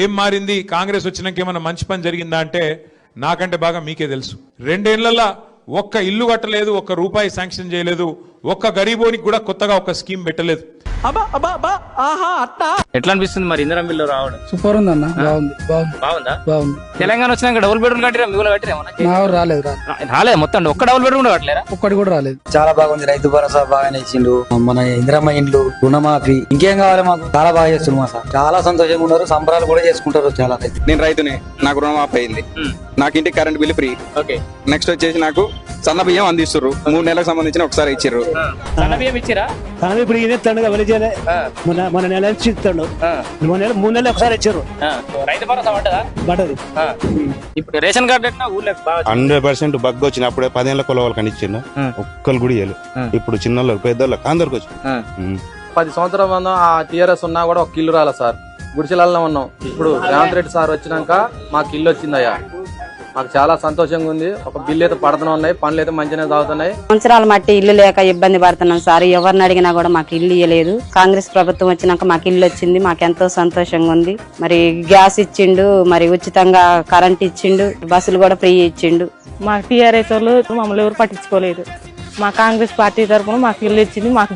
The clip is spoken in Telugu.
ఏం మారింది, కాంగ్రెస్ వచ్చినాక ఏమన్నా మంచి పని జరిగిందా అంటే నాకంటే బాగా మీకే తెలుసు. 2 ఏళ్లలో ఒక్క ఇల్లు కట్టలేదు, ఒక్క రూపాయి శాంక్షన్ చేయలేదు, ఒక్క గరీబోనికి కూడా కొత్తగా ఒక స్కీమ్ పెట్టలేదు. ఎట్లా అనిపిస్తుంది మరి ఇందిరా బిల్లు రావడం? సూపర్ ఉంది అన్న, బాగుందా? బాగుంది. తెలంగాణ వచ్చినాక డబుల్ బెడ్రూమ్ కట్టిరా, మీ ఊళ్ళో కట్టిరా? రాలేదు, మొత్తం ఒక్క డబుల్ బెడ్రూమ్ కట్టలేరా? ఒక్కటి కూడా రాలేదు. చాలా బాగుంది. రైతు భరోసా బాగానే ఇచ్చిండు, మన ఇందిరమ్మ ఇండ్లు, రుణమాఫీ, ఇంకేం కావాలి మాకు. చాలా బాగా చేస్తున్నారు మా సార్, చాలా సంతోషంగా ఉన్నారు. సంబరాలు కూడా చేసుకుంటారు చాలా రైతు. నేను రైతునే, నాకు రుణమాఫీ అయింది. నాకు ఇంటికి కరెంట్ బిల్లు ఫ్రీ. నెక్స్ట్ వచ్చేసి నాకు సన్న బియ్యం అందిస్తున్నారు. 3 నెలలకు సంబంధించిన ఒకసారి ఇచ్చిర్రు. సన్న బియ్యం ఇచ్చిరా? ఇప్పుడు ఇదేస్తాడు మన నెల ఇస్తాడు. 3 నెలలు ఒకసారి ఇచ్చారు. రైతు భరోసా పడ్డది. ఇప్పుడు రేషన్ కార్డు ఎట్లా ఊర్లో? 100% బగ్ వచ్చిన అప్పుడే 10 ఏళ్ళ కొలవాళ్ళు కనిచ్చిండు, ఒక్కరు కూడా ఇవ్వలేదు. ఇప్పుడు చిన్నోళ్ళకి పెద్దోళ్ళకి అందరికి వచ్చి 10 సంవత్సరాల ముందు ఆ టీఆర్ఎస్ ఉన్నా కూడా ఒక ఇల్లు రాలే సార్, గుడిసెలలో ఉన్నాం. ఇప్పుడు రేవంత్ రెడ్డి సార్ వచ్చినాక మాకు ఇల్లు వచ్చిందయ్యా, మాకు చాలా సంతోషంగా ఉంది. ఒక బిల్లు అయితే పడుతూనే ఉన్నాయి, పనులు అయితే మంచిగానే సాగుతున్నాయి. సంవత్సరాల మట్టి ఇల్లు లేక ఇబ్బంది పడుతున్నాం సార్, ఎవరిని అడిగినా కూడా మాకు ఇల్లు ఇవ్వలేదు. కాంగ్రెస్ ప్రభుత్వం వచ్చినాక మాకు ఇల్లు వచ్చింది, మాకెంతో సంతోషంగా ఉంది. మరి గ్యాస్ ఇచ్చిండు, మరి ఉచితంగా కరెంట్ ఇచ్చిండు, బస్సులు కూడా ఫ్రీ ఇచ్చిండు. మా టీఆర్ఎస్ వాళ్ళు మమ్మల్ని ఎవరు పట్టించుకోలేదు. మా కాంగ్రెస్ పార్టీ తరఫున మాకు ఇల్లు ఇచ్చింది. మాకు